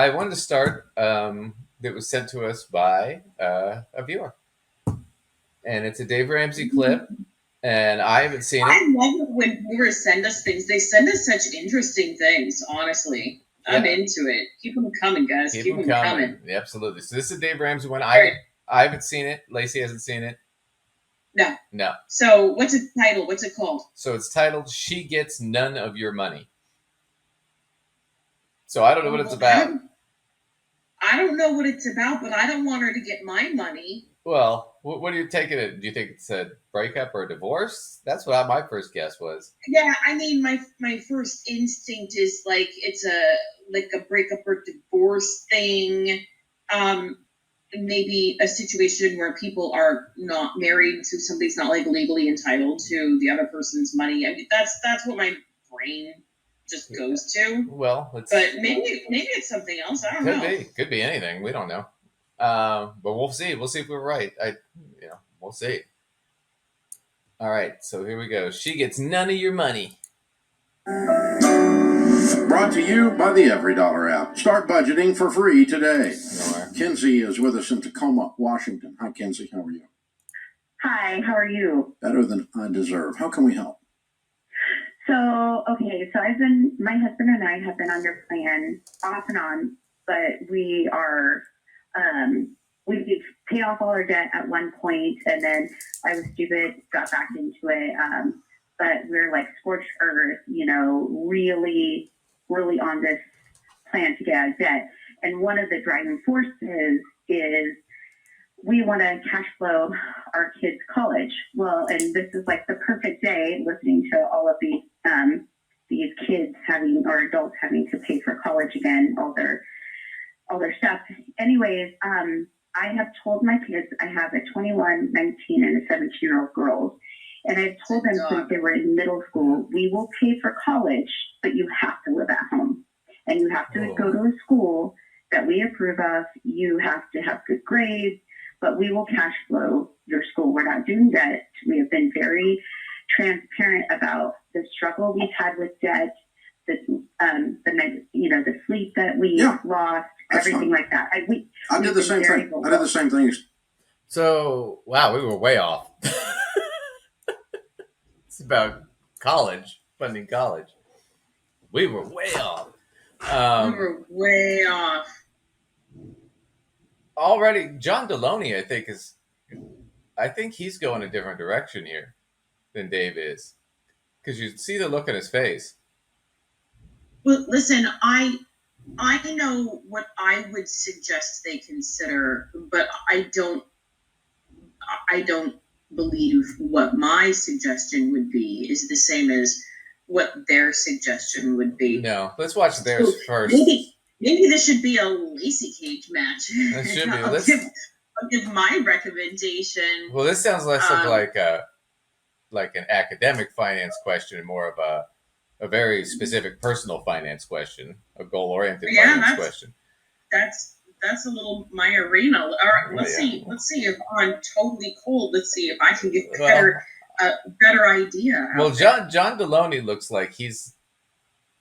I wanted to start that was sent to us by a viewer, and it's a Dave Ramsey clip, and I haven't seen it. I love it when viewers send us things. They send us such interesting things, honestly. I'm into it. Keep them coming, guys. Keep them coming. Yeah, absolutely. So this is a Dave Ramsey one. Right. I haven't seen it. Lacey hasn't seen it. No. So what's its title? What's it called? So it's titled "She Gets None of Your Money." So I don't know what it's about. I don't know what it's about, but I don't want her to get my money. Well, what do you take it? Do you think it's a breakup or a divorce? That's what my first guess was. Yeah, I mean, my first instinct is like it's a breakup or divorce thing. Maybe a situation where people are not married, so somebody's not like legally entitled to the other person's money. I mean, that's what my brain just goes to. Well, but maybe it's something else. I don't know. Could be anything. We don't know. But we'll see. We'll see if we're right. We'll see. All right. So here we go. She gets none of your money. Brought to you by the EveryDollar app. Start budgeting for free today. Kinsey is with us in Tacoma, Washington. Hi, Kinsey. How are you? Hi. How are you? Better than I deserve. How can we help? So my husband and I have been on your plan off and on, but we are, we paid off all our debt at one point, and then I was stupid, got back into it. But we're like scorched earth, really, really on this plan to get out of debt. And one of the driving forces is we want to cash flow our kids' college. Well, and this is like the perfect day listening to all of these kids or adults having to pay for college again, all their stuff. Anyways, I have told my kids, I have a 21, 19, and a 17-year-old girls. And I've told them since they were in middle school, we will pay for college, but you have to live at home. And you have to go to a school that we approve of. You have to have good grades, but we will cash flow your school. We're not doing debt. We have been very transparent about the struggle we've had with debt, the sleep that we lost, everything like that. I did the same thing. I did the same thing. So, wow, we were way off. It's about college, funding college. We were way off. We were way off. Already, John Deloney, I think he's going a different direction here than Dave is. Because you see the look on his face. Well, listen, I know what I would suggest they consider, but I don't believe what my suggestion would be is the same as what their suggestion would be. No, let's watch theirs first. Maybe this should be a Lacey Cage match. It should be. I'll give my recommendation. Well, this sounds less of like an academic finance question and more of a very specific personal finance question, a goal-oriented finance question. That's a little my arena. All right, let's see if I'm totally cold. Let's see if I can get a better idea. Well, John Deloney looks like he's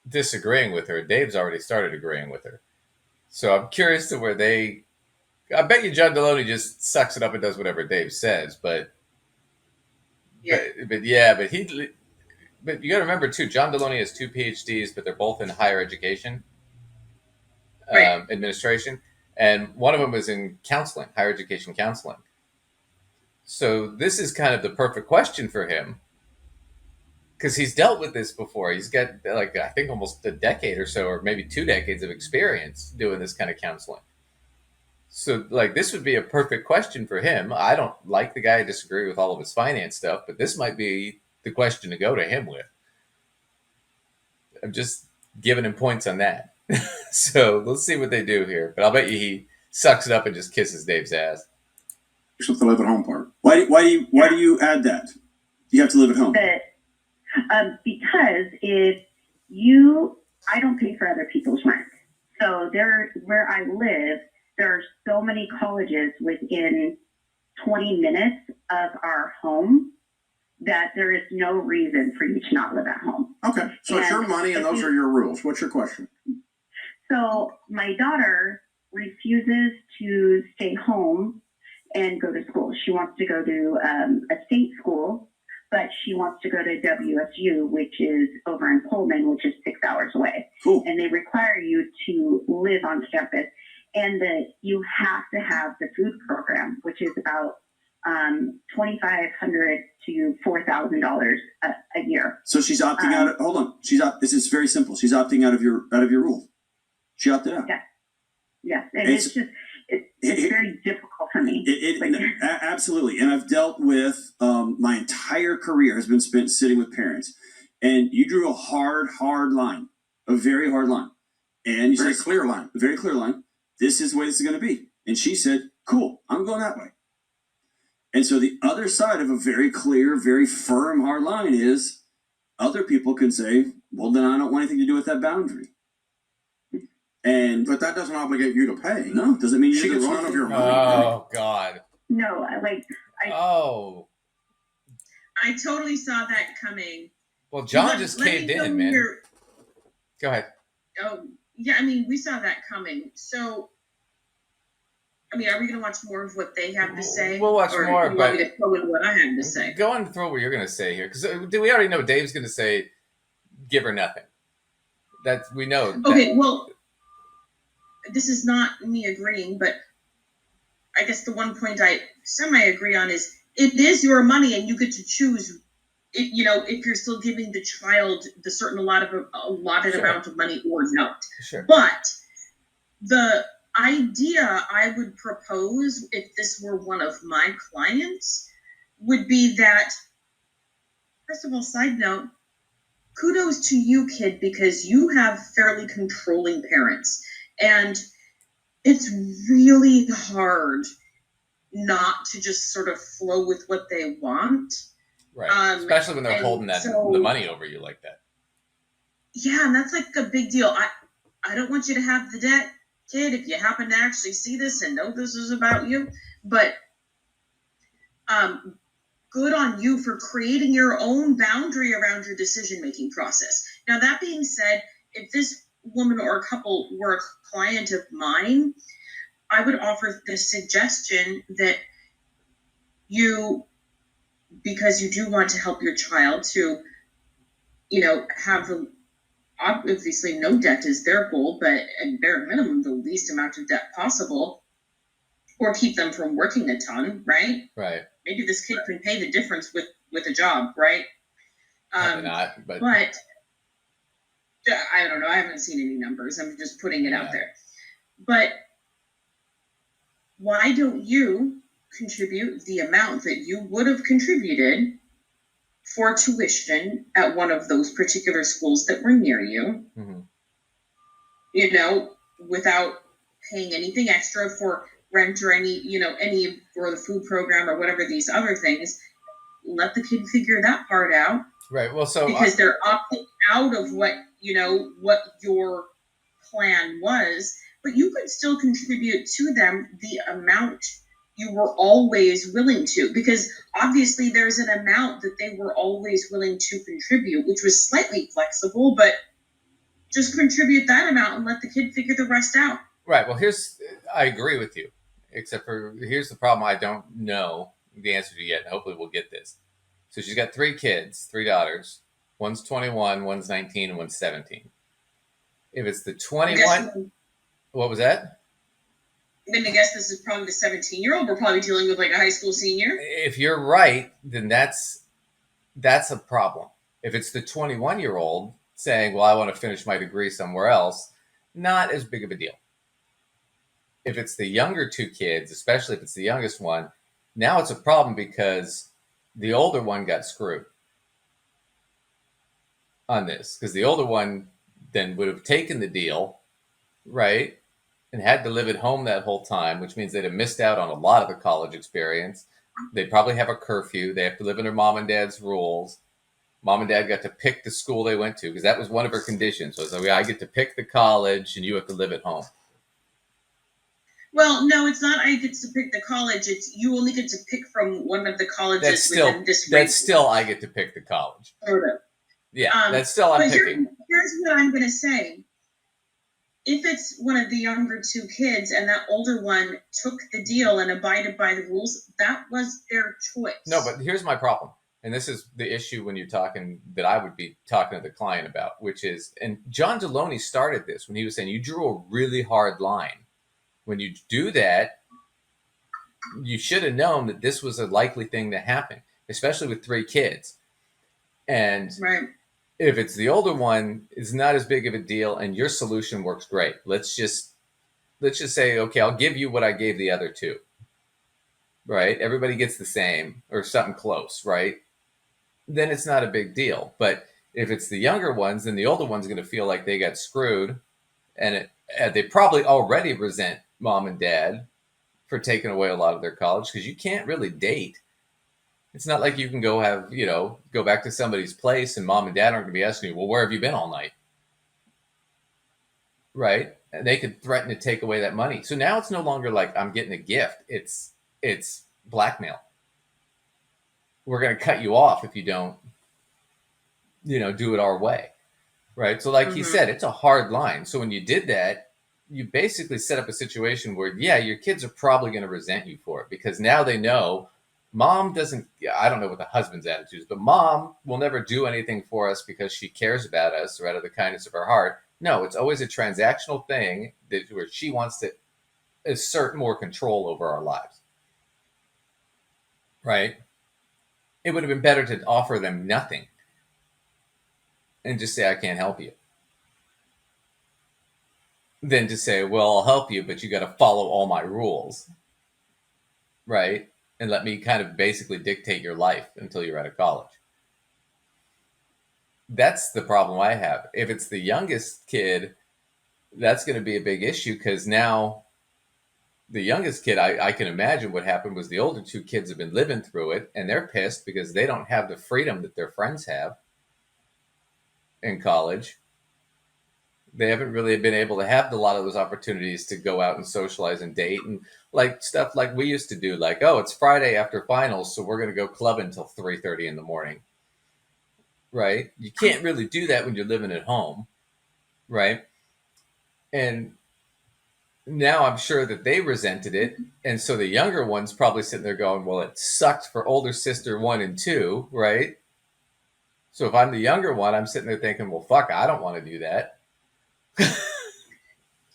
disagreeing with her. Dave's already started agreeing with her. So I'm curious to where I bet you John Deloney just sucks it up and does whatever Dave says, but you got to remember too, John Deloney has 2 PhDs, but they're both in higher education administration. And one of them was in counseling, higher education counseling. So this is kind of the perfect question for him because he's dealt with this before. He's got I think almost a decade or so, or maybe 2 decades of experience doing this kind of counseling. So this would be a perfect question for him. I don't like the guy. I disagree with all of his finance stuff, but this might be the question to go to him with. I'm just giving him points on that. So let's see what they do here. But I'll bet you he sucks it up and just kisses Dave's ass. Except the live at home part. Why do you add that? You have to live at home. Because I don't pay for other people's rent. So where I live, there are so many colleges within 20 minutes of our home that there is no reason for you to not live at home. Okay, so it's your money and those are your rules. What's your question? So my daughter refuses to stay home and go to school. She wants to go to a state school, but she wants to go to WSU, which is over in Pullman, which is 6 hours away. Cool. And they require you to live on campus, and that you have to have the food program, which is about $2,500 to $4,000 a year. So she's opting out. Hold on. This is very simple. She's opting out of your rule. She opted out. Yeah. Yes. And it's very difficult for me. Absolutely. And I've dealt with, my entire career has been spent sitting with parents, and you drew a hard line, a very hard line. And you said, a very clear line. This is the way this is going to be. And she said, cool, I'm going that way. And so the other side of a very clear, very firm, hard line is other people can say, well, then I don't want anything to do with that boundary. But that doesn't obligate you to pay. No, doesn't mean she gets none of your money. Oh, God. No, Oh. I totally saw that coming. Well, John just caved in, man. Go ahead. Oh, yeah, I mean, we saw that coming. So, I mean, are we going to watch more of what they have to say? We'll watch more, or but want me to throw in what I have to say? Go on and throw what you're going to say here, because we already know Dave's going to say, give her nothing. We know. Okay, well, this is not me agreeing, but I guess the one point I semi-agree on is it is your money and you get to choose, if you're still giving the child the certain allotted Sure. amount of money or not. Sure. But the idea I would propose, if this were one of my clients, would be that, first of all, side note, kudos to you, kid, because you have fairly controlling parents. And it's really hard not to just sort of flow with what they want. Right. Especially when they're holding the money over you like that. Yeah, and that's like a big deal. I don't want you to have the debt, kid, if you happen to actually see this and know this is about you. But good on you for creating your own boundary around your decision-making process. Now, that being said, if this woman or couple were a client of mine, I would offer the suggestion that because you do want to help your child to, have obviously no debt is their goal, but at bare minimum, the least amount of debt possible, or keep them from working a ton, right? Right. Maybe this kid can pay the difference with a job, right? Probably not, but I don't know. I haven't seen any numbers. I'm just putting it out there. But why don't you contribute the amount that you would have contributed for tuition at one of those particular schools that were near you, without paying anything extra for rent or any for the food program or whatever these other things. Let the kid figure that part out. Right. Well, so because they're opting out of what your plan was, but you could still contribute to them the amount you were always willing to, because obviously there's an amount that they were always willing to contribute, which was slightly flexible, but just contribute that amount and let the kid figure the rest out. Right. Well, I agree with you, except for here's the problem. I don't know the answer to yet, and hopefully we'll get this. So she's got 3 kids, 3 daughters. One's 21, one's 19, and one's 17. If it's the 21, what was that? I'm going to guess this is probably the 17-year-old. We're probably dealing with like a high school senior. If you're right, then that's a problem. If it's the 21-year-old saying, well, I want to finish my degree somewhere else, not as big of a deal. If it's the younger 2 kids, especially if it's the youngest one, now it's a problem because the older one got screwed on this, because the older one then would have taken the deal, right, and had to live at home that whole time, which means they'd have missed out on a lot of the college experience. They probably have a curfew. They have to live under mom and dad's rules. Mom and dad got to pick the school they went to, because that was one of her conditions. Was, I get to pick the college and you have to live at home. Well, no, it's not I get to pick the college. It's you only get to pick from one of the colleges within this range. That's still I get to pick the college. Sort of. Yeah, that's still I'm picking. Here's what I'm going to say. if it's one of the younger two kids and that older one took the deal and abided by the rules, that was their choice. No, but here's my problem. And this is the issue when you're talking that I would be talking to the client about, which is, and John Deloney started this when he was saying you drew a really hard line. When you do that, you should have known that this was a likely thing to happen, especially with 3 kids. And right. If it's the older one, it's not as big of a deal, and your solution works great. Let's just say, okay, I'll give you what I gave the other 2. Right? Everybody gets the same or something close, right? Then it's not a big deal. But if it's the younger ones, then the older one's going to feel like they got screwed, and they probably already resent mom and dad for taking away a lot of their college, because you can't really date. It's not like you can go back to somebody's place and mom and dad aren't going to be asking you, well, where have you been all night? Right? And they could threaten to take away that money. So now it's no longer like I'm getting a gift. It's blackmail. We're going to cut you off if you don't, do it our way. Right? So like he said, it's a hard line. So when you did that, you basically set up a situation where, yeah, your kids are probably going to resent you for it, because now they know mom doesn't, I don't know what the husband's attitude is, but mom will never do anything for us because she cares about us or out of the kindness of her heart. No, it's always a transactional thing where she wants to assert more control over our lives. Right? It would have been better to offer them nothing and just say, I can't help you, than to say, well, I'll help you, but you got to follow all my rules. Right? And let me kind of basically dictate your life until you're out of college. That's the problem I have. If it's the youngest kid, that's going to be a big issue, because now the youngest kid, I can imagine what happened was the older 2 kids have been living through it, and they're pissed because they don't have the freedom that their friends have in college. They haven't really been able to have a lot of those opportunities to go out and socialize and date, and like stuff like we used to do, like, oh, it's Friday after finals, so we're going to go clubbing until 3:30 in the morning. Right? You can't really do that when you're living at home. Right? And now I'm sure that they resented it. And so the younger one's probably sitting there going, well, it sucked for older sister 1 and 2. Right? So if I'm the younger one, I'm sitting there thinking, well, fuck, I don't want to do that.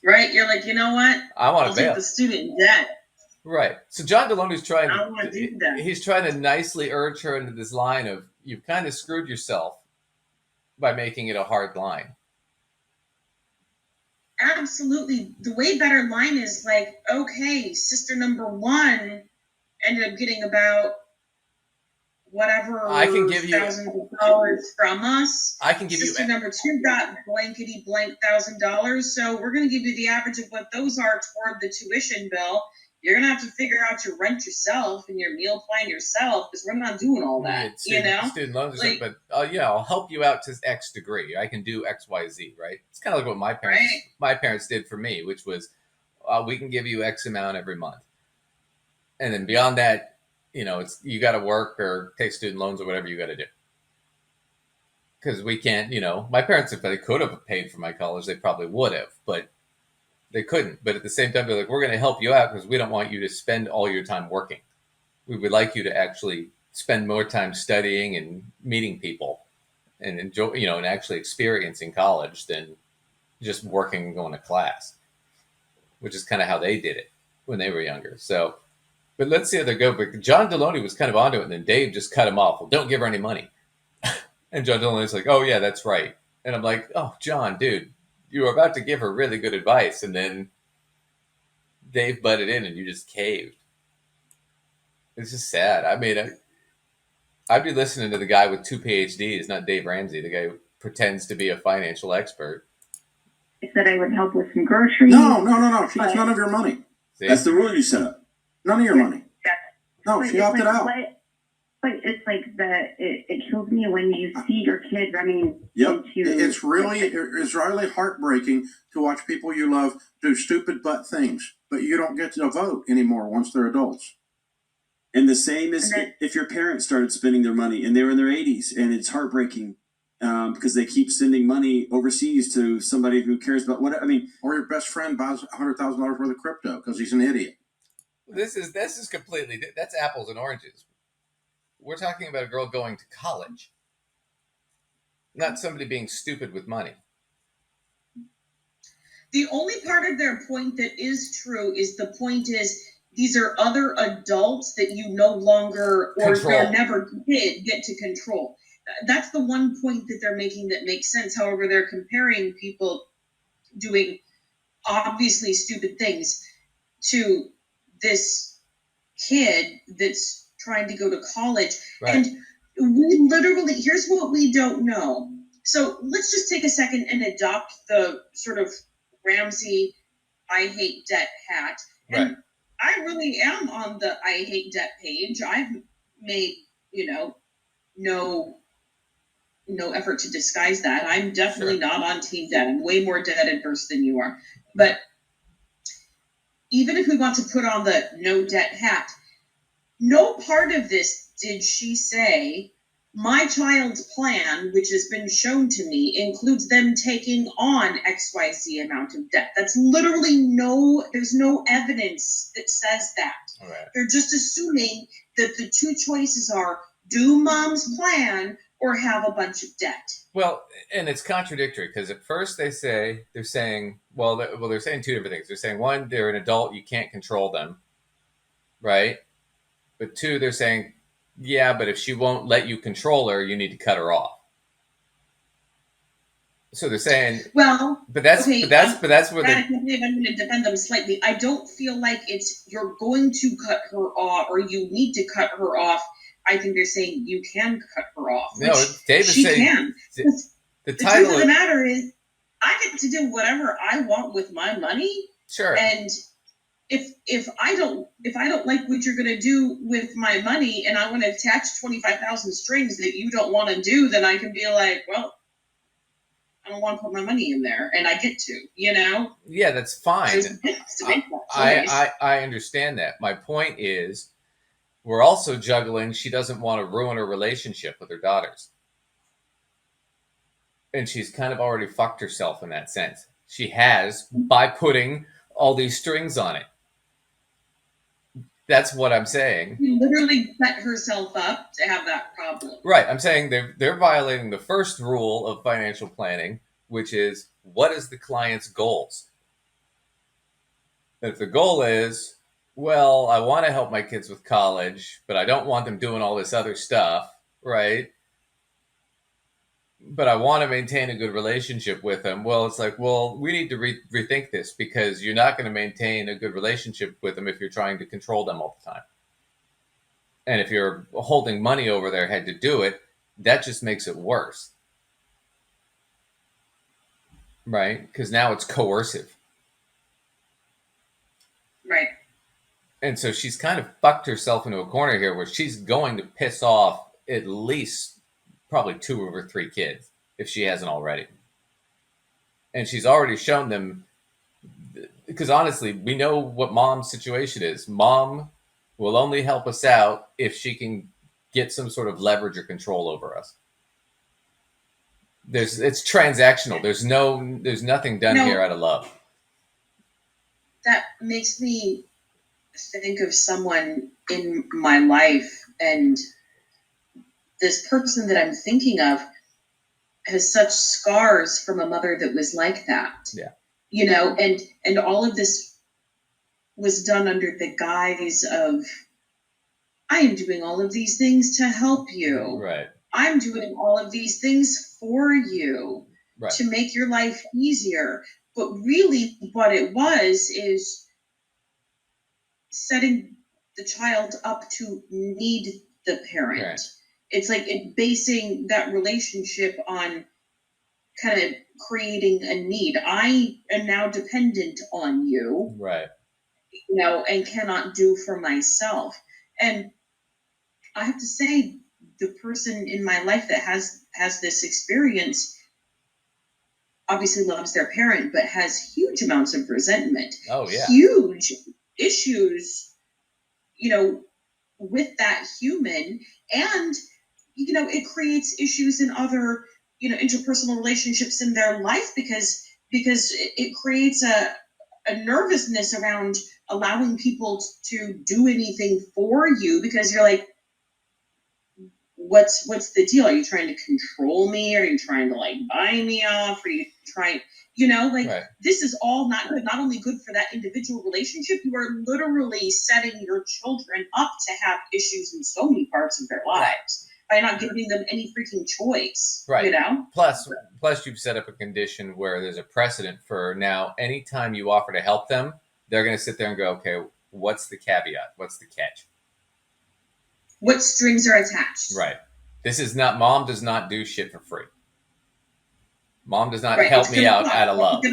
Right? You're like, you know what? I want I'll to bail. take the student debt. Right. So John Deloney's trying I don't want to do that. He's trying to nicely urge her into this line of, you've kind of screwed yourself by making it a hard line. Absolutely. The way better line is like, okay, sister number 1 ended up getting about whatever I can give you thousands of dollars from us. I can give sister you number 2 got blankety blank $1,000. So we're going to give you the average of what those are toward the tuition bill. You're going to have to figure out your rent yourself and your meal plan yourself, because we're not doing all that. Student loans, like, but I'll help you out to X degree. I can do X, Y, Z. Right? It's kind of like what my parents did for me, which was, we can give you X amount every month, and then beyond that, it's you got to work or take student loans or whatever you got to do. Because we can't, my parents, if they could have paid for my college, they probably would have, but they couldn't. But at the same time, they're like, we're going to help you out because we don't want you to spend all your time working. We would like you to actually spend more time studying and meeting people and enjoy, and actually experiencing college than just working and going to class, which is kind of how they did it when they were younger. So, but let's see how they go. But John Deloney was kind of onto it, and then Dave just cut him off. Well, don't give her any money. And John Deloney's like, oh, yeah, that's right. And I'm like, oh, John, dude, you were about to give her really good advice, and then Dave butted in, and you just caved. It's just sad. I mean, I'd be listening to the guy with 2 PhDs, not Dave Ramsey, the guy who pretends to be a financial expert. I said I would help with some groceries. No. She gets none of your money. See? That's the rule you set up. None of your money. Yeah. No, she opted out. But it's like it kills me when you see your kid running Yep. into... It's really heartbreaking to watch people you love do stupid butt things, but you don't get to vote anymore once they're adults. And the same as if your parents started spending their money and they were in their 80s, and it's heartbreaking. because they keep sending money overseas to somebody who cares about what, I mean. Or your best friend buys $100,000 worth of crypto because he's an idiot. This is completely, that's apples and oranges. We're talking about a girl going to college, not somebody being stupid with money. The only part of their point that is true is the point is these are other adults that you no longer or never did get to control. That's the one point that they're making that makes sense. However, they're comparing people doing obviously stupid things to this kid that's trying to go to college. Right. And we literally, here's what we don't know. So let's just take a second and adopt the sort of Ramsey I hate debt hat. And Right. I really am on the I hate debt page. I've made, no effort to disguise that. I'm definitely not on team debt. I'm way more debt adverse than you are. But even if we want to put on the no debt hat, no part of this did she say, my child's plan, which has been shown to me, includes them taking on XYZ amount of debt. That's literally there's no evidence that says that. Right. They're just assuming that the two choices are do mom's plan or have a bunch of debt. Well, and it's contradictory because at first they're saying two different things. They're saying, one, they're an adult, you can't control them, right? But two, they're saying, yeah, but if she won't let you control her, you need to cut her off. So they're saying, well, that's where I'm going to defend them slightly. I don't feel like it's you're going to cut her off or you need to cut her off. I think they're saying you can cut her off. No, David's saying can. The truth of the matter is, I get to do whatever I want with my money. Sure. And if I don't like what you're going to do with my money, and I want to attach 25,000 strings that you don't want to do, then I can be like, well, I don't want to put my money in there, and I get to, Yeah, that's fine. I understand that. My point is, we're also juggling. She doesn't want to ruin her relationship with her daughters. And she's kind of already fucked herself in that sense. She has by putting all these strings on it. That's what I'm saying. She literally set herself up to have that problem. Right. I'm saying they're violating the first rule of financial planning, which is what is the client's goals? If the goal is, well, I want to help my kids with college, but I don't want them doing all this other stuff, right? But I want to maintain a good relationship with them. Well, it's like, well, we need to rethink this because you're not going to maintain a good relationship with them if you're trying to control them all the time. And if you're holding money over their head to do it, that just makes it worse. Right? Because now it's coercive. Right. And so she's kind of fucked herself into a corner here where she's going to piss off at least probably 2 of her 3 kids if she hasn't already. And she's already shown them, because honestly, we know what mom's situation is. Mom will only help us out if she can get some sort of leverage or control over us. It's transactional. There's nothing done here out of love. That makes me think of someone in my life, and this person that I'm thinking of has such scars from a mother that was like that. Yeah. And all of this was done under the guise of, I am doing all of these things to help you. Right. I'm doing all of these things for you to make your life easier. But really what it was is setting the child up to need the parent. Right. It's like basing that relationship on kind of creating a need. I am now dependent on you. Right. And cannot do for myself. And I have to say, the person in my life that has this experience obviously loves their parent, but has huge amounts of resentment. Oh, yeah. Huge issues, with that human. And, it creates issues in other, interpersonal relationships in their life because it creates a nervousness around allowing people to do anything for you, because you're like, what's the deal? Are you trying to control me? Are you trying to buy me off? Are you trying, Right. this is all not good, not only good for that individual relationship, you are literally setting your children up to have issues in so many parts of their lives by not giving them any freaking choice. Right. Plus you've set up a condition where there's a precedent for now. Anytime you offer to help them, they're going to sit there and go, okay, what's the caveat? What's the catch? What strings are attached? Right. This is not, mom does not do shit for free. Mom does not Right. help me out out of love.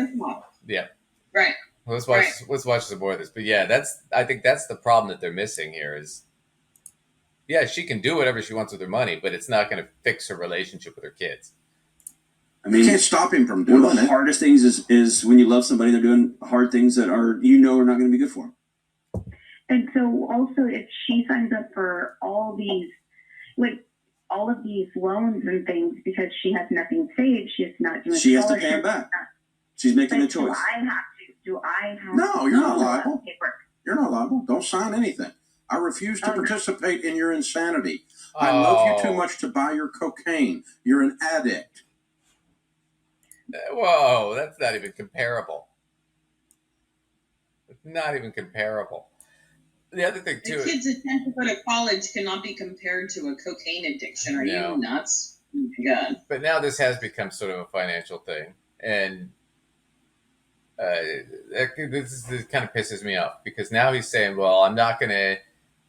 Yeah. Right. Let's watch some more of this. But yeah, I think that's the problem that they're missing here is, yeah, she can do whatever she wants with her money, but it's not going to fix her relationship with her kids. I mean, you can't stop him from doing it. One of the hardest things is when you love somebody, they're doing hard things that are not going to be good for them. And so also, if she signs up for all of these loans and things because she has nothing saved, she's not doing. She has to pay them back. She's making a choice. Do I have? No, you're not liable. You're not liable. Don't sign anything. I refuse to participate in your insanity. I love you too much to buy your cocaine. You're an addict. Whoa, that's not even comparable. It's not even comparable. The other thing too, the kids attempt to go to college cannot be compared to a cocaine addiction. Are you nuts? God. But now this has become sort of a financial thing, and this kind of pisses me off because now he's saying, "Well, I'm not going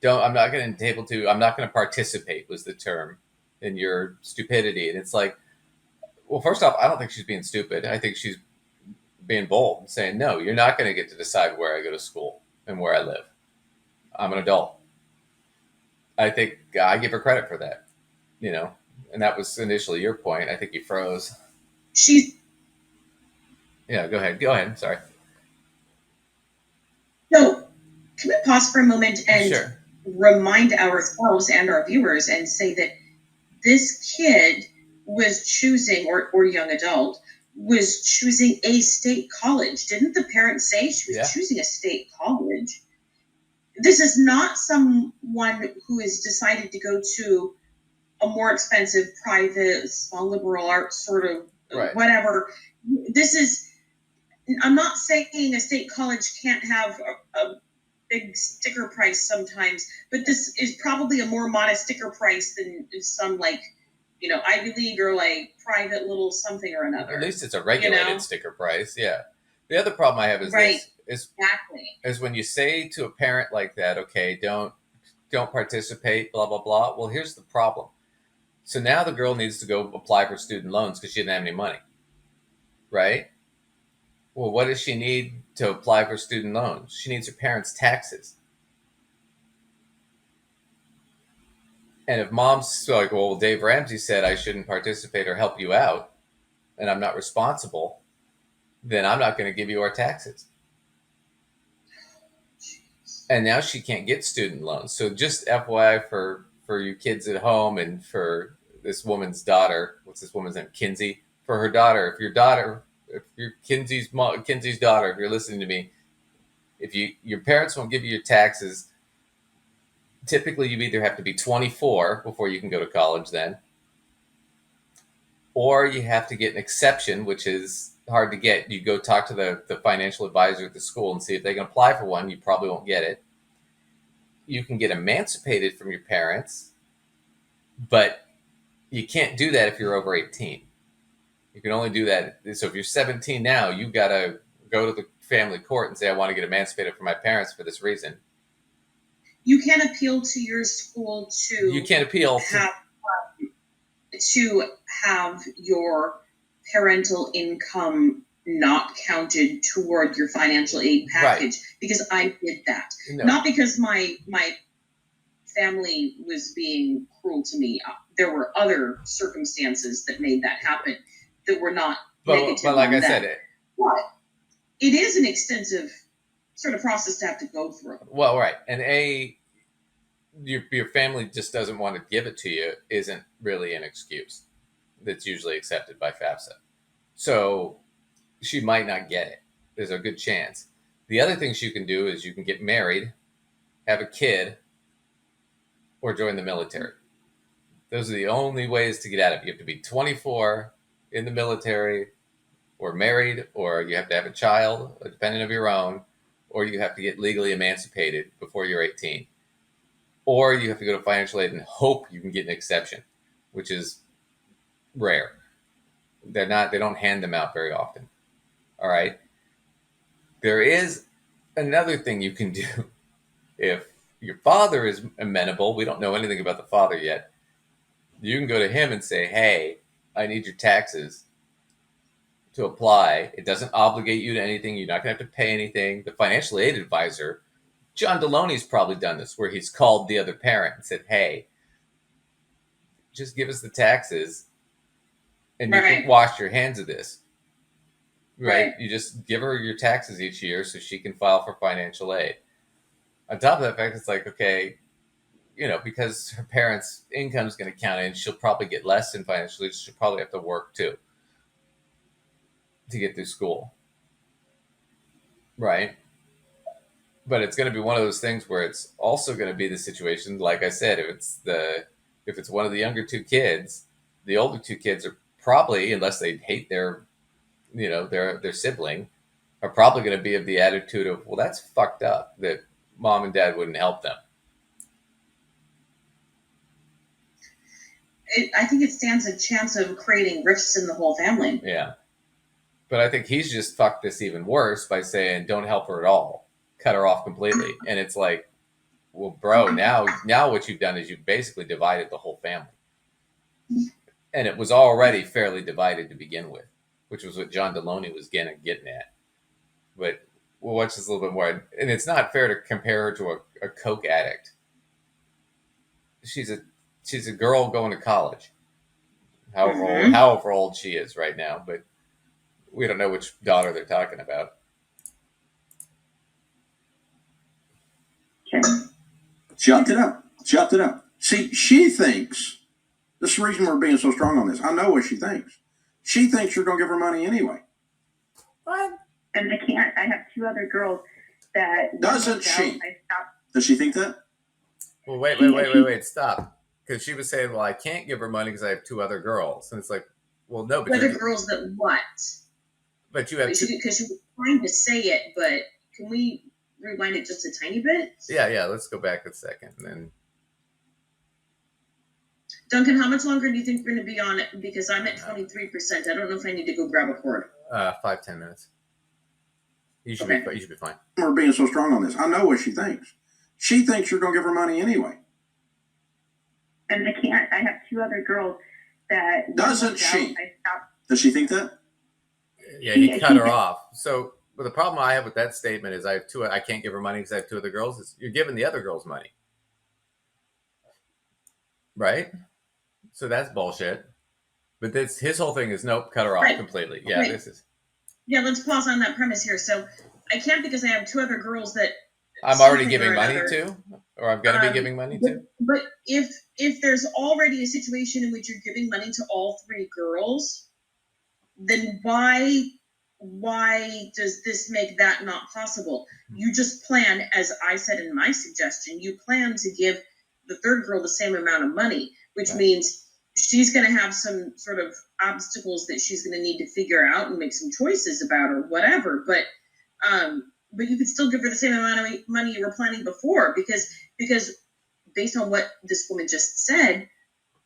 to participate," was the term, in your stupidity, and it's like, well, first off, I don't think she's being stupid. I think she's being bold and saying, "No, you're not going to get to decide where I go to school and where I live. I'm an adult." I think I give her credit for that, and that was initially your point. I think you froze. Yeah, go ahead. Sorry. So, can we pause for a moment and remind ourselves and our viewers and say that this kid was choosing, or young adult, was choosing a state college. Didn't the parents say she was choosing a state college? This is not someone who has decided to go to a more expensive private, small liberal arts sort of whatever. I'm not saying a state college can't have a big sticker price sometimes, but this is probably a more modest sticker price than some Ivy League or private little something or another. At least it's a regulated sticker price. Yeah. The other problem I have is this. Is when you say to a parent like that, okay, don't participate, blah, blah, blah. Well, here's the problem. So now the girl needs to go apply for student loans because she didn't have any money. Right? Well, what does she need to apply for student loans? She needs her parents' taxes. And if mom's like, well, Dave Ramsey said I shouldn't participate or help you out, and I'm not responsible, then I'm not going to give you our taxes. And now she can't get student loans. So just FYI for you kids at home and for this woman's daughter, what's this woman's name? Kinsey. For her daughter, if you're Kinsey's daughter, if you're listening to me, if your parents won't give you your taxes, typically you either have to be 24 before you can go to college then, or you have to get an exception, which is hard to get. You go talk to the financial advisor at the school and see if they can apply for one. You probably won't get it. You can get emancipated from your parents, but you can't do that if you're over 18. You can only do that. So if you're 17 now, you've got to go to the family court and say, I want to get emancipated from my parents for this reason. You can appeal to your school You can't appeal to have your parental income not counted toward your financial aid package, because I did that. No. Not because my family was being cruel to me. There were other circumstances that made that happen that were not negative. But like I said, it is an extensive sort of process to have to go through. Well, right. And your family just doesn't want to give it to you isn't really an excuse. that's usually accepted by FAFSA. So she might not get it. There's a good chance. The other things you can do is you can get married, have a kid, or join the military. Those are the only ways to get out of it. You have to be 24, in the military, or married, or you have to have a child, a dependent of your own, or you have to get legally emancipated before you're 18. Or you have to go to financial aid and hope you can get an exception, which is rare. They don't hand them out very often. All right. There is another thing you can do. If your father is amenable, we don't know anything about the father yet, you can go to him and say, hey, I need your taxes to apply. It doesn't obligate you to anything. You're not going to have to pay anything. The financial aid advisor, John Deloney's probably done this, where he's called the other parent and said, hey, just give us the taxes and you can wash your hands of this. Right? You just give her your taxes each year so she can file for financial aid. On top of that fact, it's like, okay, because her parents' income is going to count in, she'll probably get less in financial aid. She'll probably have to work too to get through school. Right? But it's going to be one of those things where it's also going to be the situation, like I said, if it's one of the younger two kids, the older two kids are probably, unless they hate their sibling, are probably going to be of the attitude of, well, that's fucked up that mom and dad wouldn't help them. I think it stands a chance of creating rifts in the whole family. Yeah. But I think he's just fucked this even worse by saying, don't help her at all. Cut her off completely. And it's like, well, bro, now what you've done is you've basically divided the whole family. And it was already fairly divided to begin with, which was what John Deloney was getting at. But we'll watch this a little bit more. And it's not fair to compare her to a coke addict. She's a girl going to college, however old she is right now, but we don't know which daughter they're talking about. Chopped it up. See, she thinks, this is the reason we're being so strong on this. I know what she thinks. She thinks you're going to give her money anyway. What? And I have two other girls that... Doesn't she? Does she think that? Well, wait, stop. Because she was saying, well, I can't give her money because I have two other girls. And it's like, well, no. But other girls that what? But you have... Because she was trying to say it, but can we rewind it just a tiny bit? Yeah, let's go back a second. And then... Duncan, how much longer do you think we're going to be on it? Because I'm at 23%. I don't know if I need to go grab a cord. 5-10 minutes. You should be fine. We're being so strong on this. I know what she thinks. She thinks you're going to give her money anyway. And I have two other girls that... Doesn't she? Does she think that? Yeah, he cut her off. So, but the problem I have with that statement is I can't give her money because I have two other girls. You're giving the other girls money. Right? So that's bullshit. But his whole thing is, nope, cut her off completely. Yeah, this is... Yeah, let's pause on that premise here. So I can't because I have two other girls that I'm already giving money to, or I'm going to be giving money to. But if there's already a situation in which you're giving money to all three girls, then why does this make that not possible? You just plan, as I said in my suggestion, you plan to give the third girl the same amount of money, which means she's going to have some sort of obstacles that she's going to need to figure out and make some choices about or whatever. But you could still give her the same amount of money you were planning before because based on what this woman just said,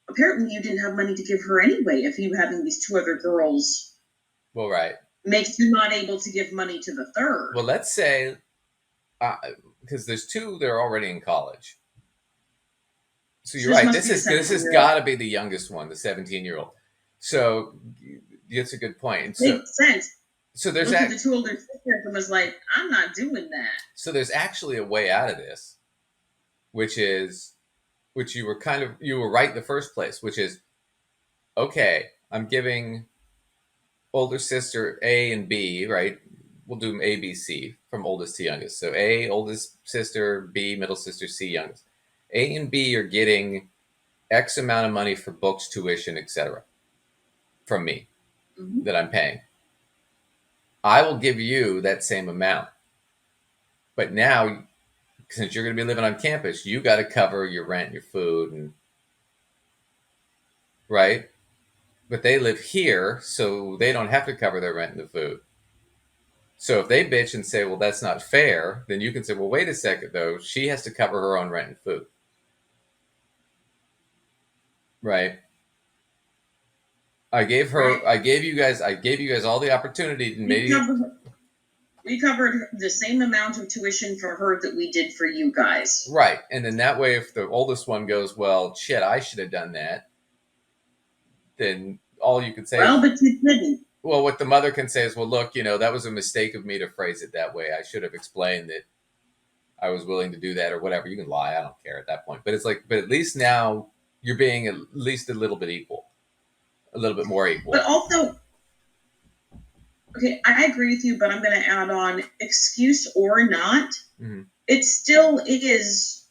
apparently you didn't have money to give her anyway. If you having these two other girls, well, right, makes you not able to give money to the third. Well, let's say because there's two that are already in college. So you're right. This has got to be the youngest one, the 17-year-old. So that's a good point. Makes sense. So there's the two older sisters and was like, I'm not doing that. So there's actually a way out of this, which you were right in the first place, which is, okay, I'm giving older sister A and B, right? We'll do A, B, C from oldest to youngest. So A, oldest sister, B, middle sister, C, youngest. A and B are getting X amount of money for books, tuition, etc. from me that I'm paying. I will give you that same amount. But now, since you're going to be living on campus, you got to cover your rent, your food, and right? But they live here, so they don't have to cover their rent and the food. So if they bitch and say, well, that's not fair, then you can say, well, wait a second, though. She has to cover her own rent and food. Right? I gave you guys all the opportunity. We covered the same amount of tuition for her that we did for you guys. Right. And then that way, if the oldest one goes, well, shit, I should have done that, then all you can say but you didn't. Well, what the mother can say is, well, look, that was a mistake of me to phrase it that way. I should have explained that I was willing to do that or whatever. You can lie. I don't care at that point. But it's like, but at least now you're being at least a little bit equal, a little bit more equal. But also, okay, I agree with you, but I'm going to add on, excuse or not, it still is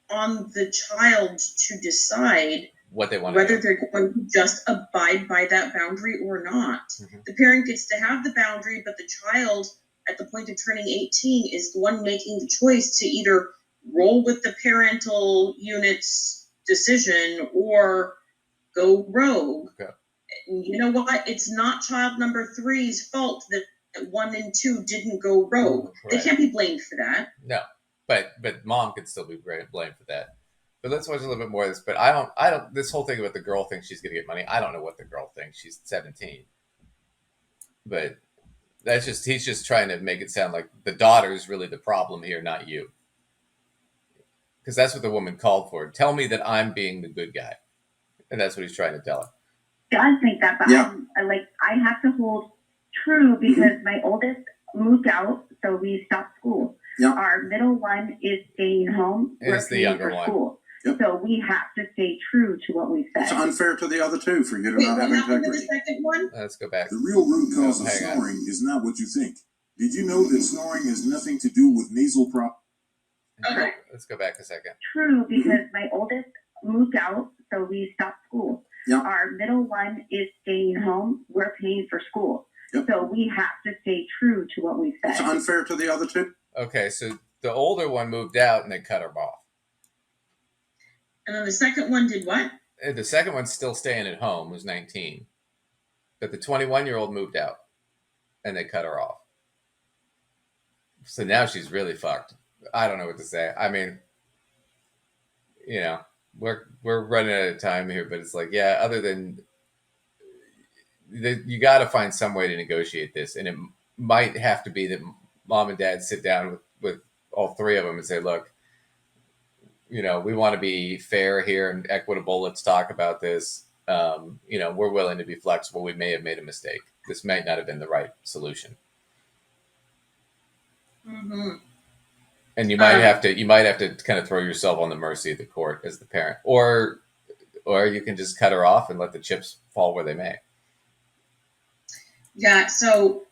on the child to decide what they want whether they're going to just abide by that boundary or not. The parent gets to have the boundary, but the child at the point of turning 18 is the one making the choice to either roll with the parental unit's decision or go rogue. Okay. And you know what? It's not child number 3's fault that 1 and 2 didn't go rogue. Right. They can't be blamed for that. No, but mom could still be blamed for that. But let's watch a little bit more of this. But I don't. This whole thing about the girl thinks she's going to get money. I don't know what the girl thinks. She's 17. But he's just trying to make it sound like the daughter is really the problem here, not you. Because that's what the woman called for. Tell me that I'm being the good guy, and that's what he's trying to tell her. I think that, but I have to hold true because my oldest moved out, so we stopped school. Yep. Our middle one is staying home. It's the younger one. School. Yep. So we have to stay true to what we said. It's unfair to the other two for you to not have integrity. The second one? Let's go back. The real root cause of snoring is not what you think. Did you know that snoring has nothing to do with nasal Okay. Let's go back a second. True, because my oldest moved out, so we stopped school. Yep. Our middle one is staying home. We're paying for school. Yep. So we have to stay true to what we said. It's unfair to the other two. Okay, so the older one moved out and they cut her off. And then the second one did what? The second one's still staying at home, was 19. But the 21-year-old moved out and they cut her off. So now she's really fucked. I don't know what to say. I mean, we're running out of time here, but it's like, yeah, other than you got to find some way to negotiate this. And it might have to be that mom and dad sit down with all three of them and say, look, we want to be fair here and equitable. Let's talk about this. We're willing to be flexible. We may have made a mistake. This might not have been the right solution. Mm-hmm. And you might have to kind of throw yourself on the mercy of the court as the parent, or you can just cut her off and let the chips fall where they may. Yeah. So,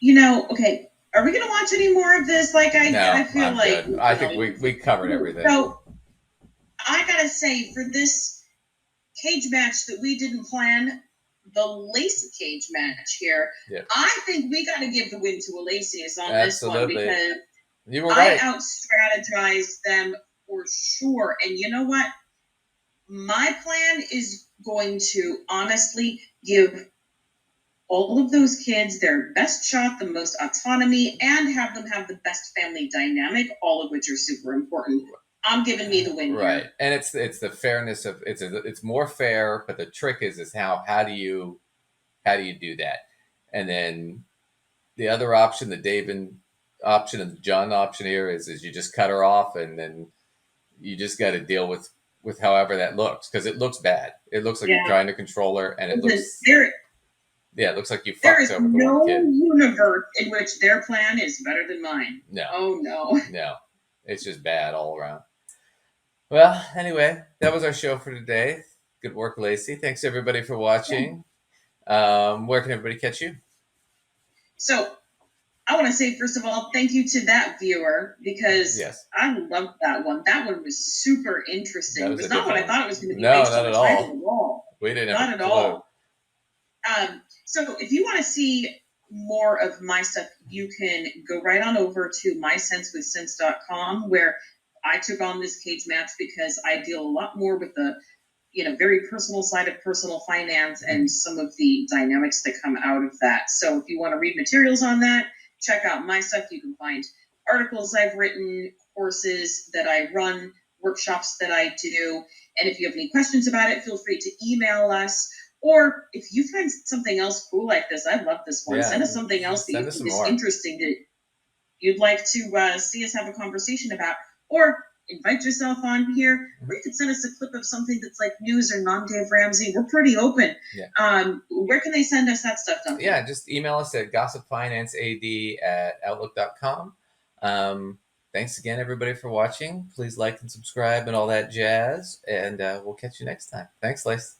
okay. Are we going to watch any more of this? I feel I'm like good. I think we covered everything. So I gotta say, for this cage match that we didn't plan, the Lacey cage match here, I think we got to give the win to Elacius on this one because you were right. I out-strategized them for sure. And you know what? My plan is going to honestly give all of those kids their best shot, the most autonomy, and have them have the best family dynamic, all of which are super important. I'm giving me the win right here. And it's the fairness of it's more fair, but the trick is how do you do that? And then the other option, the David option and the John option here is you just cut her off, and then you just got to deal with however that looks, because it looks bad. It looks like you're trying to control her, and it looks it looks like you fucked over the one kid. There is no universe in which their plan is better than mine. No. Oh no. No. It's just bad all around. Well, anyway, that was our show for today. Good work, Lacey. Thanks everybody for watching. Where can everybody catch you? So I want to say, first of all, thank you to that viewer, because I loved that one. That one was super interesting. It was not what I thought it was going to be. No, not at all. We didn't Not have a at clue. all. So if you want to see more of my stuff, you can go right on over to mysensewithsense.com, where I took on this cage match because I deal a lot more with the very personal side of personal finance and some of the dynamics that come out of that. So if you want to read materials on that, check out my stuff. You can find articles I've written, courses that I run, workshops that I do. And if you have any questions about it, feel free to email us. Or if you find something else cool like this, I love this one. Yeah, send us something else that you think is interesting that you'd like to see us have a conversation about. Or invite yourself on here, or you could send us a clip of something that's like news or non-Dave Ramsey. We're pretty open. Yeah. Where can they send us that stuff, Duncan? Yeah, just email us at gossipfinancead@outlook.com. Thanks again, everybody, for watching. Please like and subscribe and all that jazz, and we'll catch you next time. Thanks, Lace.